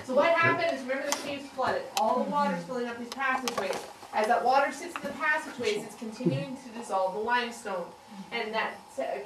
So what happened is, remember the cave's flooded. All the water's filling up these passageways. As that water sits in the passageways, it's continuing to dissolve the limestone. And that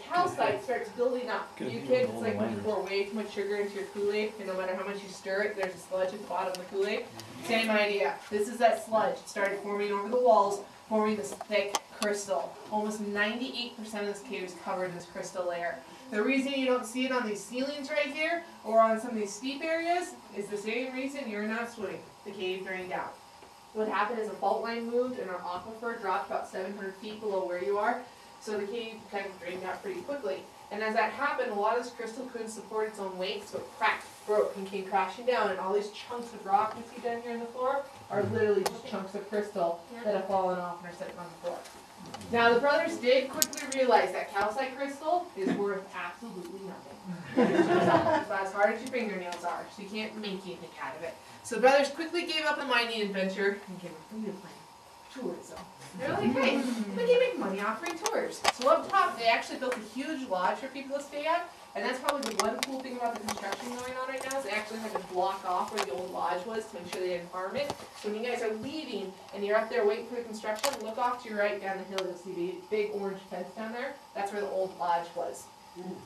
calcite starts building up. You kids, it's like when you pour way too much sugar into your Kool-Aid, and no matter how much you stir it, there's a sludge at the bottom of the Kool-Aid. Same idea. This is that sludge. It started forming over the walls, forming this thick crystal. Almost 98% of this cave is covered in this crystal layer. The reason you don't see it on these ceilings right here, or on some of these steep areas, is the same reason you're not swimming. The cave drained out. What happened is a fault line moved and our aquifer dropped about 700 feet below where you are. So the cave kind of drained out pretty quickly. And as that happened, a lot of this crystal couldn't support its own weight, so it cracked, broke, and came crashing down. And all these chunks of rock you see down here on the floor are literally just chunks of crystal that have fallen off and are sitting on the floor. Now the brothers did quickly realize that calcite crystal is worth absolutely nothing. It's about as hard as your fingernails are, so you can't make anything out of it. So the brothers quickly gave up the mining adventure and came up with a plan. Tourism. They're like, hey, we can make money offering tours. So up top, they actually built a huge lodge for people to stay at. And that's probably the one cool thing about the construction going on right now is they actually had to block off where the old lodge was to make sure they didn't harm it. So when you guys are leaving and you're up there waiting for the construction, look off to your right down the hill, you'll see the big orange fence down there. That's where the old lodge was.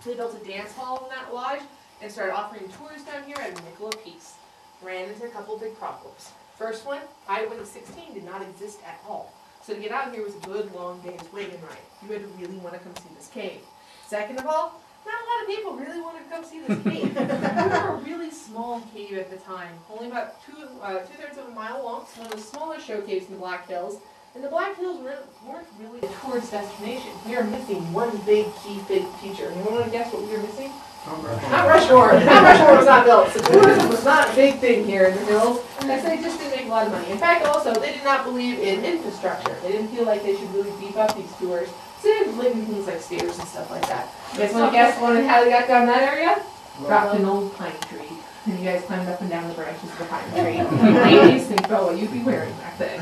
They built a dance hall in that lodge and started offering tours down here at a nickel a piece. Ran into a couple big problems. First one, Highway 16 did not exist at all. So to get out here was a good long day's wagon ride. You had to really want to come see this cave. Second of all, not a lot of people really wanted to come see this cave. We were a really small cave at the time, only about two-thirds of a mile long. It's one of the smallest show caves in the Black Hills. And the Black Hills weren't really a tourist destination. We are missing one big key feature. Anyone want to guess what we were missing? Not Rushmore. Not Rushmore was not built. So tourism was not a big thing here in the hills. And so they just didn't make a lot of money. In fact, also, they did not believe in infrastructure. They didn't feel like they should really beef up these tours. So they would live in things like stairs and stuff like that. You guys want to guess how they got down that area? Dropped an old pine tree. And you guys climbed up and down the branches of the pine tree. Ladies, think about what you'd be wearing back then.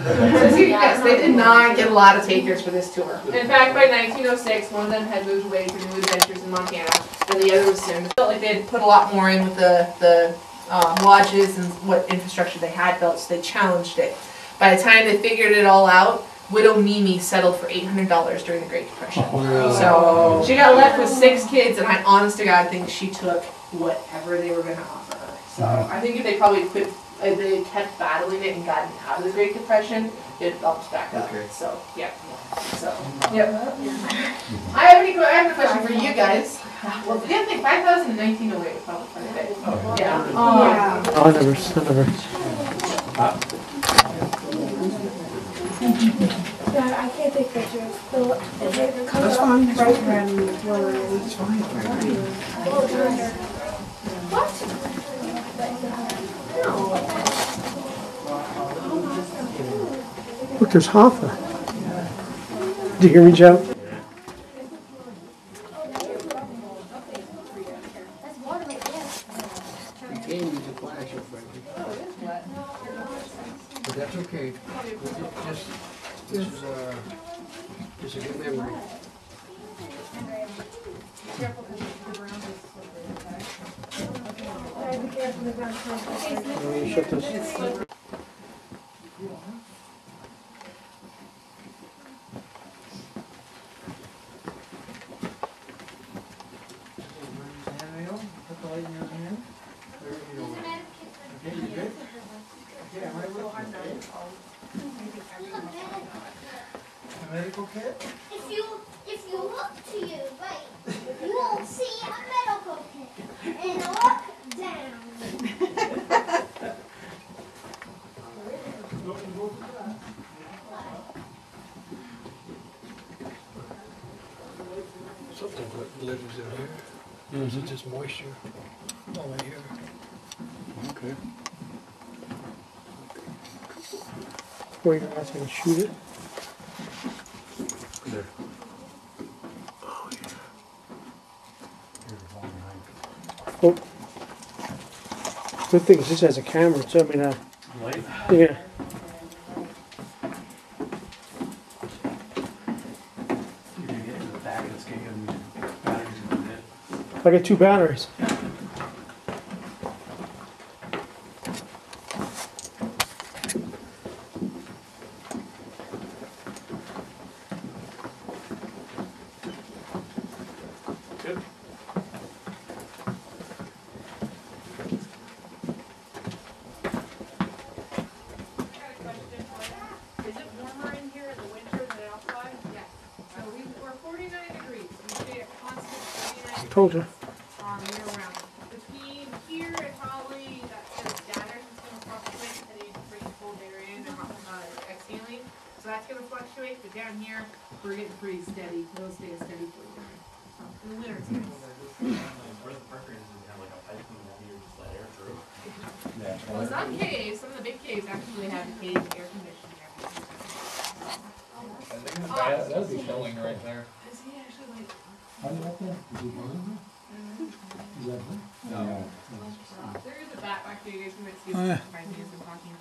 So yes, they did not get a lot of takers for this tour. In fact, by 1906, one of them had moved away for new adventures in Montana, and the other was soon. It felt like they had put a lot more in with the lodges and what infrastructure they had built, so they challenged it. By the time they figured it all out, Widow Mimi settled for $800 during the Great Depression. So she got left with 6 kids, and I honest to God think she took whatever they were going to offer her. So I think if they probably quit, if they kept battling it and gotten out of the Great Depression, it'd bounce back up. Okay. So yeah. So yep. I have a question for you guys. Well, the other thing, 5,000 in 1908 was probably quite a bit. Oh, yeah. Oh, never. Yeah, I can't take pictures. That's fine. Right around it's fine. What? Look, there's Hoffa. Did you reach out? But that's okay. This is a good memory. Shut this. Medical kit? If you look to your right, you will see a medical kit. And look down. Something lives in here. Is it just moisture? All in here. Okay. Wait, you're not going to shoot it? There. Oh. Good thing is this has a camera, so I mean, yeah. I got 2 batteries. Told you. year round. Between here and probably that says scatter, it's gonna fluctuate depending on pretty cold air in and exhaling. So that's gonna fluctuate, but down here, we're getting pretty steady. It'll stay steady for you. In the winter, it's nice. Where the park range is, have like a pipe and then you just let air through. Well, some caves, some of the big caves actually have cave air conditioning. That'd be chilling right there. Is he actually like? There is a bat back there, you guys might see it behind me as I'm talking.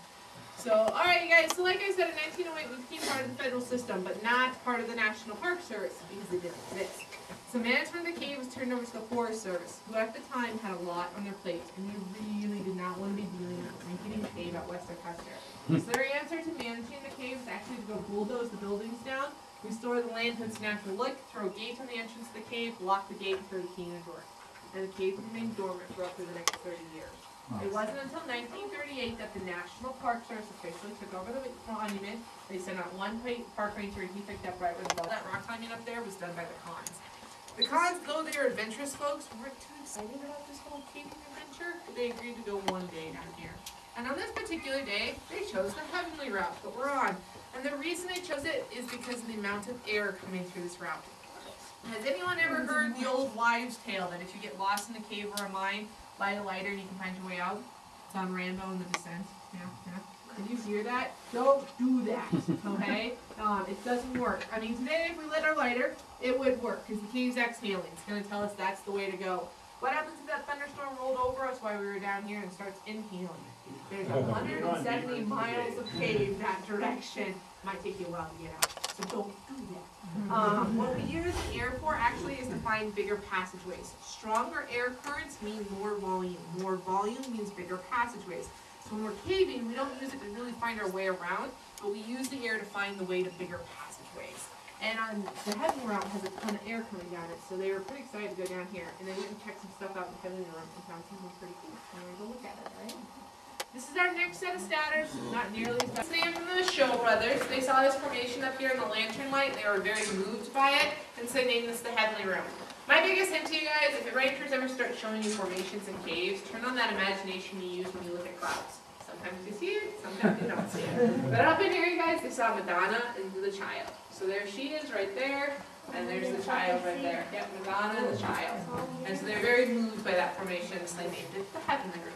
So, alright you guys, so like I said, in 1908 we became part of the federal system, but not part of the National Park Service, because it didn't exist. So management of the cave was turned over to the Forest Service, who at the time had a lot on their plate, and they really did not want to be dealing with the rinky-dink cave at Western Custer. So their answer to managing the cave was actually to go bulldoze the buildings down, restore the land to its natural look, throw a gate on the entrance to the cave, lock the gate, and throw the key in the door. And the cave remained dormant for roughly the next 30 years. It wasn't until 1938 that the National Park Service officially took over the monument. They sent out one park ranger and he picked up right where the ball. That rock climbing up there was done by the Khans. The Khans, though they were adventurous folks, weren't too excited about this whole caving adventure, but they agreed to go one day down here. And on this particular day, they chose the heavenly route that we're on. And the reason they chose it is because of the amount of air coming through this route. Has anyone ever heard the old wives' tale that if you get lost in a cave or a mine, light a lighter and you can find your way out? It's on Rambo and the Descent. Yeah. Did you hear that? Don't do that, okay? It doesn't work. I mean, today if we lit our lighter, it would work because the cave's exhaling. It's going to tell us that's the way to go. What happens if that thunderstorm rolled over us while we were down here and starts inhaling? There's 170 miles of cave that direction. Might take you a while to get out, so don't do that. What we use air for actually is to find bigger passageways. Stronger air currents mean more volume. More volume means bigger passageways. So when we're caving, we don't use it to really find our way around, but we use the air to find the way to bigger passageways. And the heavenly route has a ton of air coming down it, so they were pretty excited to go down here. And they went and checked some stuff out in the heavenly room and found something pretty cool. So we're going to go look at it, right? This is our next set of statters, not nearly as bad. It's named from the Show Brothers. They saw this formation up here in the lantern light. They were very moved by it, and so they named this the Heavenly Room. My biggest hint to you guys, if rangers ever start showing you formations in caves, turn on that imagination you use when you look at clouds. Sometimes you see it, sometimes you don't see it. But up in here, you guys, they saw Madonna and the child. So there she is right there, and there's the child right there. Yep, Madonna and the child. And so they're very moved by that formation, so they named it the Heavenly Room.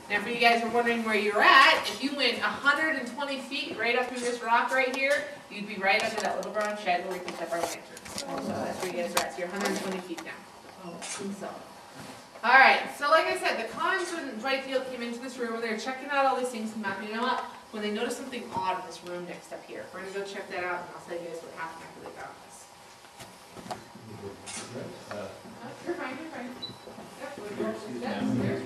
Now, for you guys who are wondering where you're at, if you went 120 feet right up through this rock right here, you'd be right under that little brown shed where we picked up our lanterns. So that's where you guys are at. So you're 120 feet down. So, all right. So, like I said, the Khans when Whitefield came into this room, and they were checking out all these things and mapping them up. When they noticed something odd in this room next up here, we're gonna go check that out, and I'll tell you guys what happened after they found this. You're fine. You're fine. Yep, we'll go upstairs.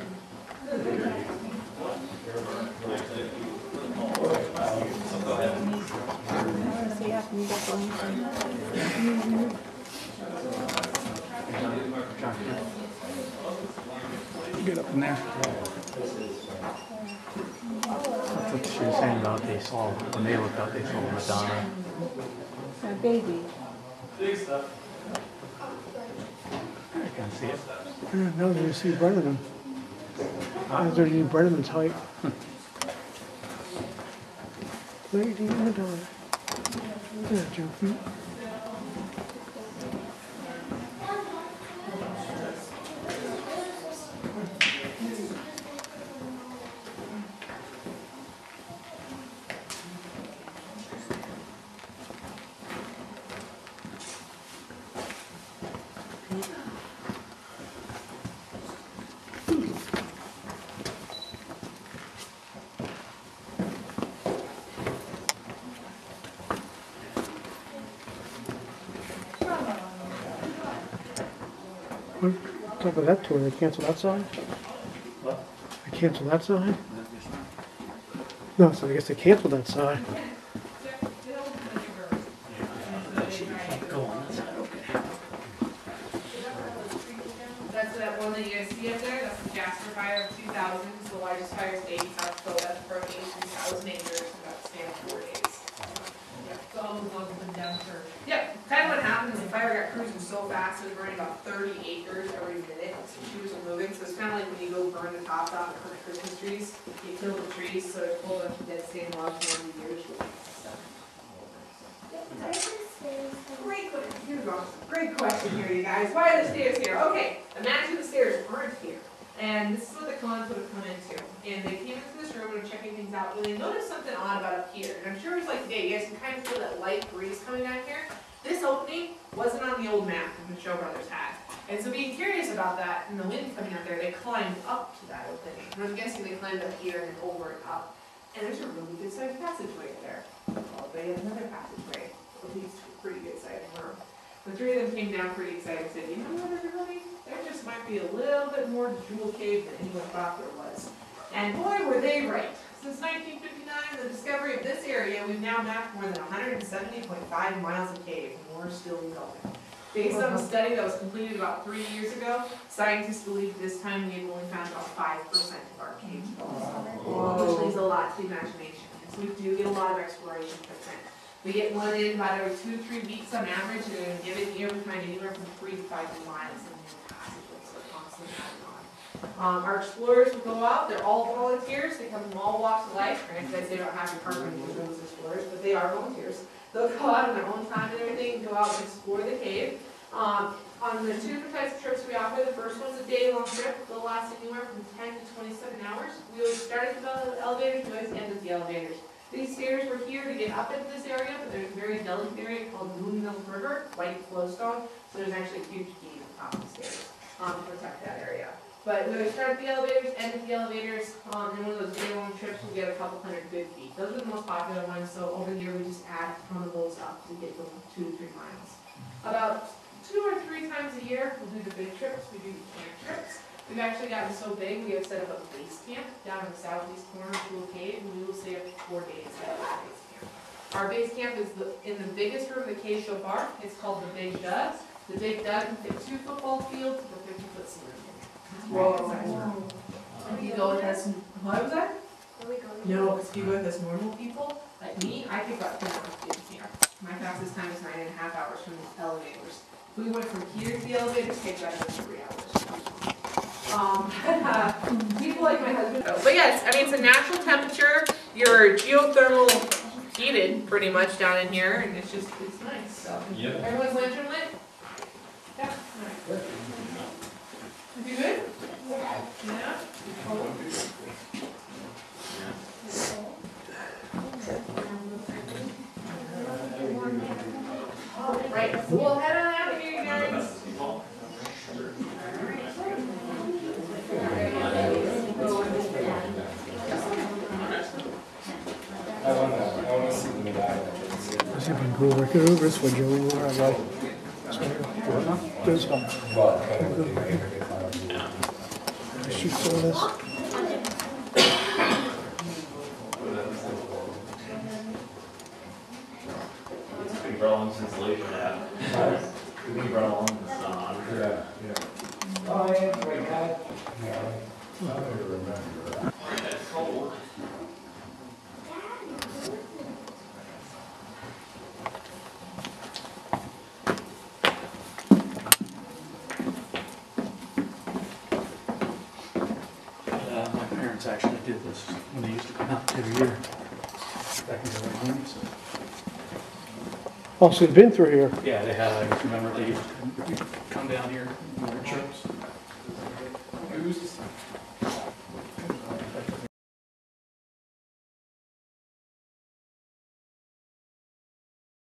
Get up in there. That's what she was saying about they saw, when they looked up, they saw Madonna. A baby. I can see it. Yeah, now you see Brennan. Those are Brennan's height. Lady Madonna. Yeah, Joe feet. What's up with that tour? They cancel that side? What? They cancel that side? No, so I guess they canceled that side. That's that one that you guys see up there. That's the Jasper Fire of 2000. It's the largest fire state in South Dakota. For 83,000 acres in about the span of 4 days. Yep. So all the ones have been down for. Yep. Kind of what happened is the fire got started cruising so fast, it was burning about 30 acres every minute. So she was moving, so it's kind of like when you go burn the tops off of the Christmas trees. You kill the trees, so there's a whole bunch of dead standing logs around the years. Great question. Here we go. Great question here, you guys. Why are the stairs here? Okay, imagine the stairs aren't here. And this is what the Collins would have come into. And they came into this room and were checking things out, and they noticed something odd about up here. And I'm sure it's like today, you guys can kind of feel that light breeze coming down here. This opening wasn't on the old map that the Show Brothers had. And so being curious about that, and the wind coming out there, they climbed up to that opening. And I'm guessing they climbed up here and then over and up. And there's a really good sized passageway there. Followed by another passageway. At least a pretty good sized room. The three of them came down pretty excited and said, you know what, everybody? There just might be a little bit more to Jewel Cave than anyone thought there was. And boy, were they right. Since 1959, the discovery of this area, we've now mapped more than 170.5 miles of cave, and we're still going. Based on a study that was completed about 3 years ago, scientists believe at this time we have only found about 5% of our cave walls, which leaves a lot to the imagination. And so we do get a lot of exploration percent. We get one in about every 2 to 3 weeks on average, and in a given year we find anywhere from 3 to 5 miles in new passageways, so constantly adding on. Our explorers will go out, they're all volunteers, they come from all walks of life. Granted, I say they don't have your carbon for those explorers, but they are volunteers. They'll go out on their own time and everything, and go out and explore the cave. On the 2 different types of trips we offer, the first one's a day-long trip. They'll last anywhere from 10 to 27 hours. We always start at the elevators, we always end at the elevators. These stairs were here to get up into this area, but there's a very delicate area called Moonmill River, white flowstone, so there's actually a huge gate at the top of the stairs to protect that area. But we always start at the elevators, end at the elevators, and one of those day-long trips we'll get a couple hundred good feet. Those are the most popular ones, so over the year we just add a ton of those up to get them 2 to 3 miles. About 2 or 3 times a year, we'll do the big trips, we do the camp trips. We've actually gotten so big, we have set up a base camp down in the southeast corner of Jewel Cave, and we will stay up for 4 days at our base camp. Our base camp is in the biggest room of the cave so far. It's called the Big Dug. The Big Dug can fit 2 football fields with a 50-foot ceiling. Whoa. If you go with us, what was that? No, if you go with us normal people, like me, I could about 2 hours here. My fastest time is 9.5 hours from the elevators. If we went from here to the elevators, it takes about 3 hours. People like my husband. But yes, I mean, it's a natural temperature. You're geothermal heated pretty much down in here, and it's nice. So, Yep. Everyone's lantern lit? Yeah. All right. You good? Yeah. Right, so we'll head on out of here, guys. I want to see the medallion. Let's see if I can go over this way, Joey, where I like. There's one. Shoot some of this. We brought along some insulation hat. We brought along the sun. Yeah. Oh, yeah, wait, God. Yeah. I don't remember. That's cold. My parents actually did this when they used to come out every year. Back in the early 90s. Oh, so they've been through here. Yeah, they had, I remember they used to come down here on their trips. Who's